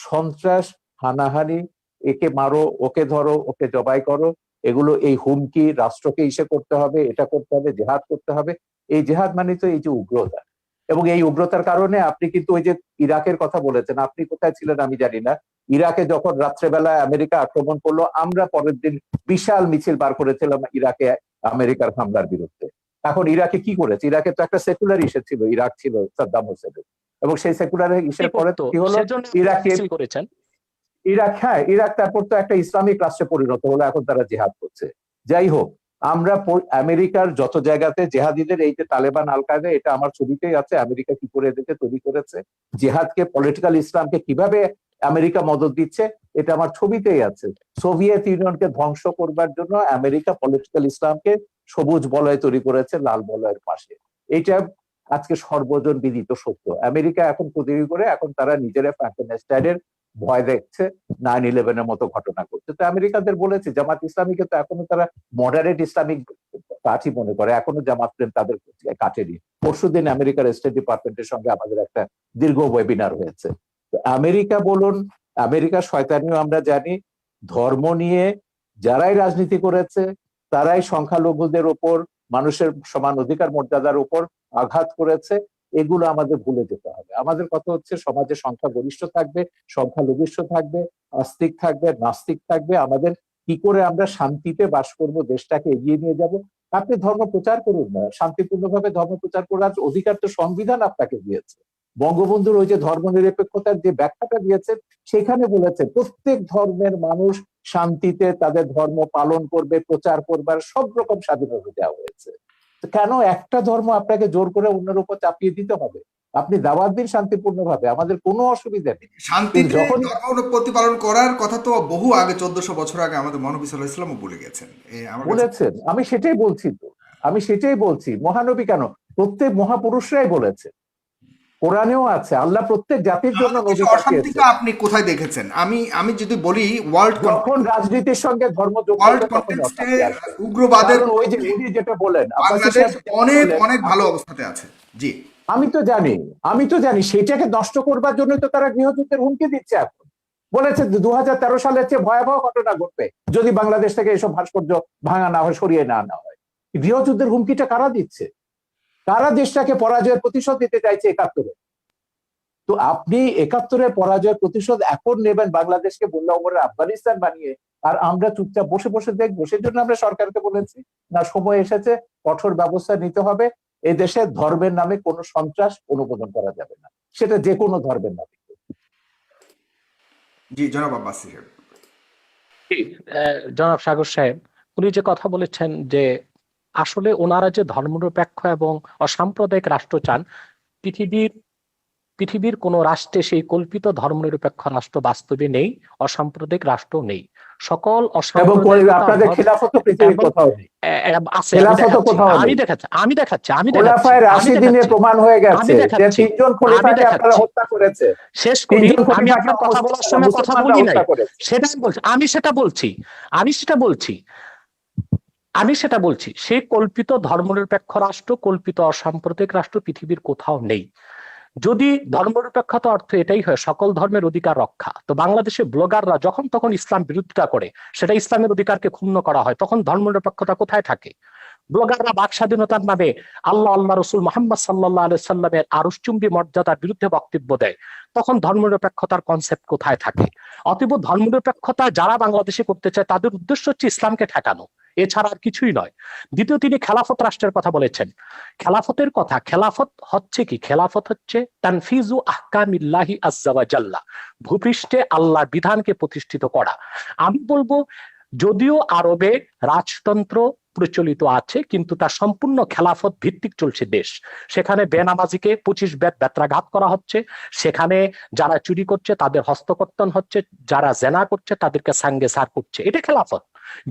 সন্ত্রাস, হানাহানি, একে মারো, ওকে ধরো, ওকে জবাই করো, এগুলো, এই হুমকি রাষ্ট্রকে ইসে করতে হবে, এটা করতে হবে, জেহাদ করতে হবে। এই জেহাদ মানে তো এই যে উগ্রতা, এবং এই উগ্রতার কারণে আপনি কিন্তু ওই যে ইরাকের কথা বলেছেন, আপনি কোথায় ছিলেন আমি জানি না, ইরাকে যখন রাত্রেবেলায় আমেরিকা আক্রমণ করলো, আমরা পরের দিন বিশাল মিছিল বার করেছিলাম ইরাকে আমেরিকার হামলার বিরুদ্ধে। এখন ইরাকে কি করেছে? ইরাকে তো একটা সেকুলার ইস্যু ছিল, ইরাক ছিল সাদ্দাম হোসেনের, এবং সেই সেকুলার কি ইস্যুর পরে করতো কি হলো, সেজন্য ইরাকে, মিছিল করেছেন। ইরাক, হ্যাঁ ইরাক তারপর তো একটা ইসলামিক রাষ্ট্রে পরিণত হলো, এখন তারা জিহাদ করছে। যাই হোক, আমরা আমেরিকার যত জায়গাতে জেহাদিদের, এই যে তালেবান, আল কায়দা, এটা আমার ছবিতেই আছে, আমেরিকা কি করে এদেরকে তৈরি করেছে, জেহাদকে, পলিটিক্যাল ইসলামকে কিভাবে আমেরিকা মদদ দিচ্ছে, এটা আমার ছবিতেই আছে। সোভিয়েত ইউনিয়নকে ধ্বংস করবার জন্য আমেরিকা পলিটিক্যাল ইসলামকে সবুজ বলয় তৈরি করেছে লাল বলয়ের পাশে। এইটা আজকে সর্বজন বিদিত সত্য। আমেরিকা এখন তৈরি করে, এখন তারা নিজেরা ফ্র্যাঙ্কেনস্টাইনের ভয় দেখছে, 9/11-এর মতো ঘটনা করছে। তো আমেরিকাদের বলেছে, জামাত ইসলামীকে তো এখনো তারা মডারেট ইসলামিক পার্টি মনে করে, এখনো জামাত প্রেম তাদের কাটেনি। পরশুদিন আমেরিকার স্টেট ডিপার্টমেন্টের সঙ্গে আমাদের একটা দীর্ঘ ওয়েবিনার হয়েছে। আমেরিকা বলুন, আমেরিকার শয়তানিও আমরা জানি, ধর্ম নিয়ে যারাই রাজনীতি করেছে তারাই সংখ্যালঘুদের উপর, মানুষের সমান অধিকার মর্যাদার উপর আঘাত করেছে। এগুলো আমাদের ভুলে যেতে হবে। আমাদের কথা হচ্ছে সমাজে সংখ্যাগরিষ্ঠ থাকবে, সংখ্যালঘিষ্ঠ থাকবে, আস্তিক থাকবে, নাস্তিক থাকবে। আমাদের কি করে আমরা শান্তিতে বাস করব, দেশটাকে এগিয়ে নিয়ে যাব। আপনি ধর্ম প্রচার করুন না, শান্তিপূর্ণভাবে ধর্ম প্রচার করার অধিকার তো সংবিধান আপনাকে দিয়েছে। বঙ্গবন্ধুর ওই যে ধর্মনিরপেক্ষতার যে ব্যাখ্যাটা দিয়েছেন, সেখানে বলেছে প্রত্যেক ধর্মের মানুষ শান্তিতে তাদের ধর্ম পালন করবে, প্রচার করবার সব রকম স্বাধীনতা দেওয়া হয়েছে। কেন একটা ধর্ম আপনাকে জোর করে অন্যের উপর চাপিয়ে দিতে হবে? আপনি দাওয়াত দিন শান্তিপূর্ণভাবে, আমাদের কোনো অসুবিধা নেই। কিন্তু শান্তিতে যখন ধর্ম প্রতিপালন করার কথা তো বহু আগে, 1400 বছর আগে আমাদের মহানবী সাল্লাল্লাহু আলাইহি ওয়াসাল্লামও বলে গেছেন। আমার কাছে বলেছেন, আমি সেটাই বলছি, তো আমি সেটাই বলছি, মহানবী কেন, প্রত্যেক মহাপুরুষরাই বলেছে। কোরআনেও আছে, আল্লাহ প্রত্যেক জাতির জন্য আমাদের নবী দেশে পাঠিয়েছে। অশান্তিটা আপনি কোথায় দেখেছেন? আমি যদি বলি ওয়ার্ল্ড যখন রাজনীতির সঙ্গে ধর্ম যোগ ওয়ার্ল্ড করবে তখন কনটেক্সটে অশান্তি আসবে। উগ্রবাদের কারণ ওই যে উনি যেটা বলেন, আব্বাসী বাংলাদেশ সাহেব যেটা অনেক বললেন, অনেক ভালো অবস্থাতে আছে। জি, আমি তো জানি সেটাকে নষ্ট করবার জন্য তো তারা গৃহযুদ্ধের হুমকি দিচ্ছে এখন। বলেছে 2013 সালের চেয়ে ভয়াবহ ঘটনা ঘটবে যদি বাংলাদেশ থেকে এসব ভাস্কর্য ভাঙা না হয়, সরিয়ে না আনা হয়। গৃহযুদ্ধের হুমকিটা কারা দিচ্ছে? কারা দেশটাকে পরাজয়ের প্রতিশোধ দিতে চাইছে 71-এ? তো আপনি 71-এর পরাজয়ের প্রতিশোধ এখন নেবেন বাংলাদেশকে বললে ওমরের আফগানিস্তান বানিয়ে, আর আমরা চুপচাপ বসে বসে দেখবো? সেজন্য আমরা সরকারকে বলেছি না, সময় এসেছে, কঠোর ব্যবস্থা নিতে হবে। এই দেশে ধর্মের নামে কোনো সন্ত্রাস অনুমোদন করা যাবে না, সেটা যে কোনো ধর্মের নামে। জি জনাব আব্বাস সাহেব। জি, জনাব সাগর সাহেব, উনি যে কথা বলেছেন যে আসলে ওনারা যে ধর্মনিরপেক্ষ এবং অসাম্প্রদায়িক রাষ্ট্র চান, পৃথিবীর পৃথিবীর কোন রাষ্ট্রে সেই কল্পিত ধর্মনিরপেক্ষ রাষ্ট্র বাস্তবে নেই, অসাম্প্রদায়িক রাষ্ট্র নেই। সকল এবং অসাম্প্রদায়িকতা আপনাদের খিলাফত পৃথিবীর এবং কোথাও নেই, আছে। খেলাফত কোথাও আমি নেই। দেখাচ্ছি আমি দেখাচ্ছি আমি দেখাচ্ছি খোলাফায়ে আমি রাশিদিনে দেখাচ্ছি প্রমাণ হয়ে আমি গেছে যে দেখাচ্ছি 3 জন আমি খলিফাকে আপনারা দেখাচ্ছি হত্যা করেছে। শেষ করি। 3 জন আমি খলিফাকে আপনার কথা বলার সময় কথা মুসলমানরা বলি নাই, হত্যা করেছে। সেটাই বলছি। আমি সেটা বলছি সেই কল্পিত ধর্মনিরপেক্ষ রাষ্ট্র, কল্পিত অসাম্প্রদায়িক রাষ্ট্র পৃথিবীর কোথাও নেই। যদি ধর্মনিরপেক্ষতা অর্থ এটাই হয় সকল ধর্মের অধিকার রক্ষা, তো বাংলাদেশে ব্লগাররা যখন তখন ইসলাম বিরোধিতা করে, সেটা ইসলামের অধিকারকে ক্ষুণ্ণ করা হয়, তখন ধর্মনিরপেক্ষতা কোথায় থাকে? ব্লগাররা বাক স্বাধীনতার নামে আল্লাহ রসুল মোহাম্মদ সাল্লাহ আলাইহি সাল্লামের আরশচুম্বী মর্যাদার বিরুদ্ধে বক্তব্য দেয়, তখন ধর্মনিরপেক্ষতার কনসেপ্ট কোথায় থাকে? অতএব ধর্মনিরপেক্ষতা যারা বাংলাদেশে করতে চায় তাদের উদ্দেশ্য হচ্ছে ইসলামকে ঠেকানো, এছাড়া আর কিছুই নয়। দ্বিতীয়, তিনি খেলাফত রাষ্ট্রের কথা বলেছেন। খেলাফত হচ্ছে কি? খেলাফত হচ্ছে তানফিজু আহকামিল্লাহি আজ্জা ওয়া জাল্লা, ভূপৃষ্ঠে আল্লাহর বিধানকে প্রতিষ্ঠিত করা। আমি বলবো যদিও আরবে রাজতন্ত্র প্রচলিত আছে, কিন্তু তার সম্পূর্ণ খেলাফত ভিত্তিক চলছে দেশ। সেখানে বেনামাজিকে 25 বেত্রাঘাত করা হচ্ছে, সেখানে যারা চুরি করছে তাদের হস্তকর্তন হচ্ছে, যারা জেনা করছে তাদেরকে সাঙ্গে সার করছে। এটা খেলাফত।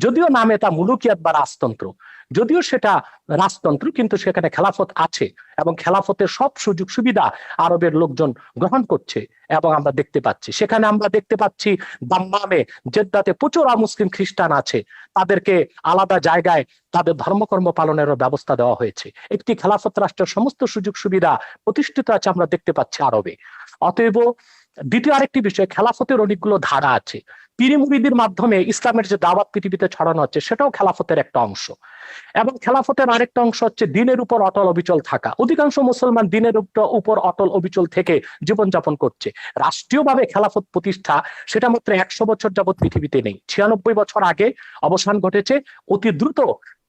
যদিও নামে তা মুলুকিয়াত বা রাজতন্ত্র, যদিও সেটা রাজতন্ত্র, কিন্তু সেখানে খেলাফত আছে এবং খেলাফতের সব সুযোগ সুবিধা আরবের লোকজন গ্রহণ করছে। এবং আমরা দেখতে পাচ্ছি দাম্মামে, জেদ্দাতে প্রচুর মুসলিম খ্রিস্টান আছে, তাদেরকে আলাদা জায়গায় তাদের ধর্মকর্ম পালনেরও ব্যবস্থা দেওয়া হয়েছে। একটি খেলাফত রাষ্ট্রের সমস্ত সুযোগ সুবিধা প্রতিষ্ঠিত আছে, আমরা দেখতে পাচ্ছি আরবে। অতএব দ্বিতীয় আরেকটি বিষয়, খেলাফতের অনেকগুলো ধারা আছে। পীর মুরিদির মাধ্যমে ইসলামের যে দাওয়াত পৃথিবীতে ছড়ানো হচ্ছে, সেটাও খেলাফতের একটা অংশ। এবং খেলাফতের আরেকটা অংশ হচ্ছে দিনের উপর অটল অবিচল থাকা। অধিকাংশ মুসলমান দিনের উপর অটল অবিচল থেকে জীবনযাপন করছে। রাষ্ট্রীয়ভাবে খেলাফত প্রতিষ্ঠা, সেটা মাত্র 100 বছর যাবৎ পৃথিবীতে নেই। 96 বছর আগে অবসান ঘটেছে। অতি দ্রুত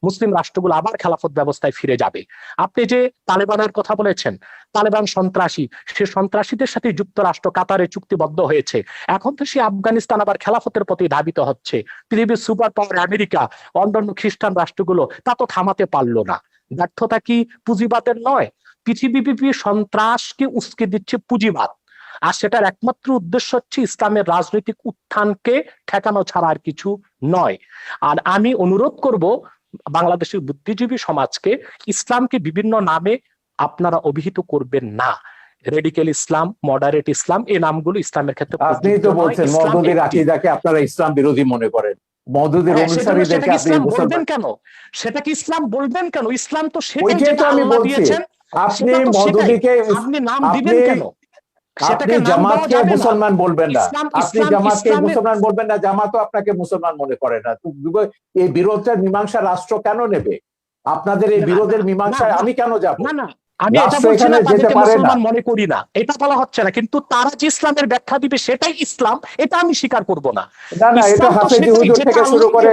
মুসলিম রাষ্ট্রগুলো আবার খেলাফত ব্যবস্থায় ফিরে যাবে। আপনি যে তালেবানের কথা বলেছেন, তালেবান সন্ত্রাসী, সে সন্ত্রাসীদের সাথে যুক্তরাষ্ট্র কাতারে চুক্তিবদ্ধ হয়েছে। এখন তো সে আফগানিস্তান আবার খেলাফতের প্রতি ধাবিত হচ্ছে। পৃথিবীর সুপার পাওয়ার আমেরিকা, অন্যান্য খ্রিস্টান রাষ্ট্রগুলো তা তো থামাতে পারলো না। ব্যর্থতা কি পুঁজিবাদের নয়? পৃথিবীব্যাপী সন্ত্রাসকে উস্কে দিচ্ছে পুঁজিবাদ, আর সেটার একমাত্র উদ্দেশ্য হচ্ছে ইসলামের রাজনৈতিক উত্থানকে ঠেকানো ছাড়া আর কিছু নয়। আর আমি অনুরোধ করব বাংলাদেশের বুদ্ধিজীবী সমাজকে, ইসলামকে বিভিন্ন নামে আপনারা অভিহিত করবেন না। রেডিক্যাল ইসলাম, মডারেট ইসলাম, এই নামগুলো ইসলামের ক্ষেত্রে আপনি তো বলছেন মওদুদির আকীদাকে আপনারা ইসলাম বিরোধী মনে করেন, মওদুদির অনুসারীদেরকে আপনি বলবেন কেন? সেটা কি ইসলাম বলবেন কেন? ইসলাম তো সেটাই ওইটাই তো যেটা আমি আল্লাহ বলছি। দিয়েছেন। আপনি মওদুদিকে, আপনি নাম দিবেন কেন? আপনি জামাতকে মুসলমান বলবেন না, আপনি জামাতকে ইসলামের মুসলমান বলবেন না, জামাতও আপনাকে মুসলমান মনে করে না। এই বিরোধের মীমাংসা রাষ্ট্র কেন নেবে? আপনাদের এই বিরোধের মীমাংসায় আমি কেন যাব? না না, আমি এটা বলছি না তাদেরকে মুসলমান মনে করি না, এটা বলা হচ্ছে না, কিন্তু তারা যে ইসলামের ব্যাখ্যা দিবে সেটাই ইসলাম, এটা আমি স্বীকার করব না। না না, এটা হাফেজ হুজুর থেকে শুরু করে,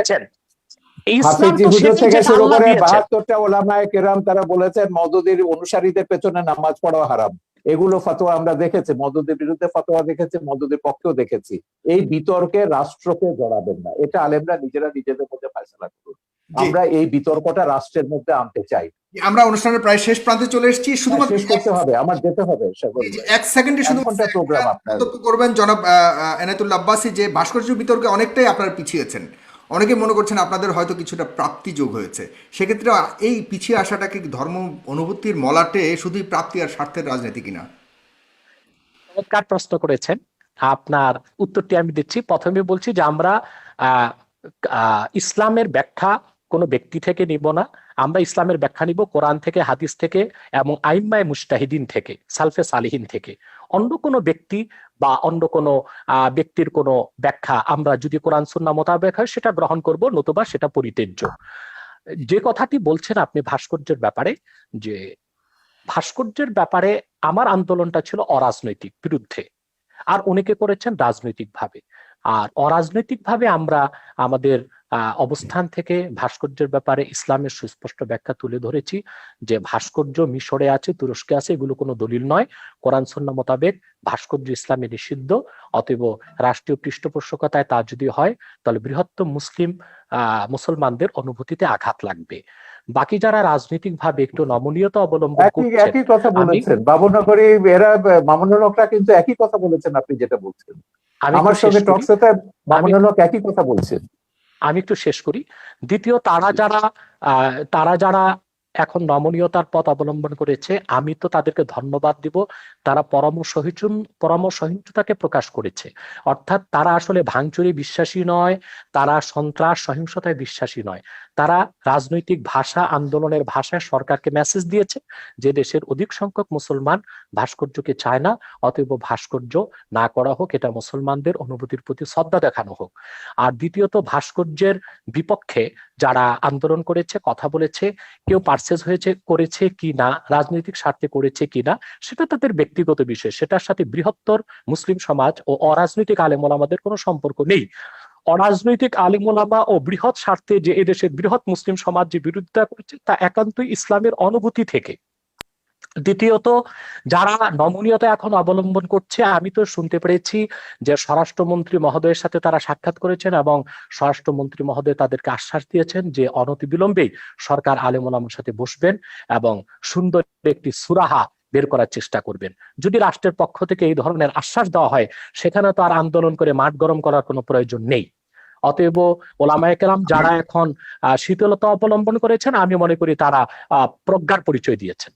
হাফেজ হুজুর থেকে শুরু করে 72টা ওলামায়ে কেরাম তারা বলেছেন মওদুদির অনুসারীদের পেছনে নামাজ পড়া হারাম। এগুলো ফতোয়া আমরা দেখেছি, মওদুদির বিরুদ্ধে ফতোয়া দেখেছি, মওদুদির পক্ষেও দেখেছি। এই বিতর্কে রাষ্ট্রকে জড়াবেন না, এটা আলেমরা নিজেরা নিজেদের মধ্যে ফয়সালা করুন। আমরা এই বিতর্কটা রাষ্ট্রের মধ্যে আনতে চাই। আমরা অনুষ্ঠানের প্রায় শেষ প্রান্তে চলে এসেছি, শুধুমাত্র শেষ করতে হবে, আমার যেতে হবে। এক সেকেন্ডে শুধু প্রোগ্রাম আপনার মন্তব্য করবেন জনাব এনায়েতুল্লাহ আব্বাসী, যে ভাস্কর্য বিতর্কে অনেকটাই আপনারা পিছিয়েছেন। অনেকে মনে করছেন আপনাদের হয়তো কিছুটা প্রাপ্তি যোগ হয়েছে। সেক্ষেত্রে এই পিছিয়ে আসাটাকে ধর্ম অনুভূতির মলাটে শুধুই প্রাপ্তি আর স্বার্থের রাজনীতি কিনা? চমৎকার প্রশ্ন করেছেন। আপনার উত্তরটি আমি দিচ্ছি। প্রথমে বলছি যে আমরা আহ, ইসলামের ব্যাখ্যা কোনো ব্যক্তি থেকে নিব না। আমরা ইসলামের ব্যাখ্যা নিব কোরআন থেকে, হাদিস থেকে এবং আইম্মায়ে মুজতাহিদিন থেকে, সালফে সালিহিন থেকে। অন্য কোনো ব্যক্তি বা অন্য কোনো ব্যক্তির কোনো ব্যাখ্যা আমরা যদি কোরআন সুন্নাহ মোতাবেক হয় সেটা গ্রহণ করব, নতুবা সেটা পরিত্যাজ্য। যে কথাটি বলছেন আপনি ভাস্কর্যের ব্যাপারে, যে ভাস্কর্যের ব্যাপারে আমার আন্দোলনটা ছিল অরাজনৈতিক বিরুদ্ধে, আর অনেকে করেছেন রাজনৈতিক ভাবে। আর অরাজনৈতিক ভাবে আমরা আমাদের অবস্থান থেকে ভাস্কর্যের ব্যাপারে ইসলামের সুস্পষ্ট ব্যাখ্যা তুলে ধরেছি যে ভাস্কর্য মিশরে আছে, তুরস্কে আছে, এগুলো কোনো দলিল নয়। কোরআন সুন্নাহ মোতাবেক ভাস্কর্য ইসলামে নিষিদ্ধ। অতএব রাষ্ট্রীয় পৃষ্ঠপোষকতায় তা যদি হয় তাহলে বৃহত্তম মুসলমানদের অনুভূতিতে আঘাত লাগবে। বাকি যারা রাজনৈতিক ভাবে একটু নমনীয়তা অবলম্বন করছেন, একই কথা বলেছেন বাবুনগরী, এরা মামুনুল হকরা কিন্তু একই কথা বলেছেন আপনি যেটা বলছেন। আমার সঙ্গে টকশোতে মামুনুল হক একই কথা বলছেন। আমি একটু শেষ করি। দ্বিতীয়, তারা যারা এখন নমনীয়তার পথ অবলম্বন করেছে, আমি তো তাদেরকে ধন্যবাদ দিব। তারা পরমসহিষ্ণুতাকে প্রকাশ করেছে। অর্থাৎ তারা আসলে ভাঙচুরে বিশ্বাসী নয়, তারা সন্ত্রাস সহিংসতায় বিশ্বাসী নয়। তারা রাজনৈতিক ভাষা, আন্দোলনের ভাষায় সরকারকে মেসেজ দিয়েছে যে দেশের অধিক সংখ্যক মুসলমান ভাস্কর্যকে চায় না, অতএব ভাস্কর্য না করা হোক, এটা মুসলমানদের অনুভূতির প্রতি শ্রদ্ধা দেখানো হোক। আর দ্বিতীয়ত, ভাস্কর্যের বিপক্ষে যারা আন্দোলন করেছে, কথা বলেছে, কেউ পারচেজ করেছে কি না, রাজনৈতিক স্বার্থে করেছে কিনা, সেটা তাদের ব্যক্তিগত বিষয়। সেটার সাথে বৃহত্তর মুসলিম সমাজ ও অরাজনৈতিক আলেম ওলামাদের কোনো সম্পর্ক নেই। অরাজনৈতিক আলেম ওলামা ও বৃহৎ স্বার্থে যে এদেশের বৃহৎ মুসলিম সমাজ যে বিরোধিতা করছে, তা একান্তই ইসলামের অনুভূতি থেকে। দ্বিতীয়ত, যারা নমনীয়তা এখন অবলম্বন করছে, আমি তো শুনতে পেরেছি যে স্বরাষ্ট্রমন্ত্রী মহোদয়ের সাথে তারা সাক্ষাৎ করেছেন এবং স্বরাষ্ট্রমন্ত্রী মহোদয় তাদেরকে আশ্বাস দিয়েছেন যে অনতিবিলম্বেই সরকার আলেম ওলামার সাথে বসবেন এবং সুন্দর একটি সুরাহা বের করার চেষ্টা করবেন। যদি রাষ্ট্রের পক্ষ থেকে এই ধরনের আশ্বাস দেওয়া হয়, সেখানে তো আর আন্দোলন করে মাঠ গরম করার কোনো প্রয়োজন নেই। অতএব ওলামায়ে কেরাম যারা এখন শীতলতা অবলম্বন করেছেন, আমি মনে করি তারা প্রজ্ঞার পরিচয় দিয়েছেন।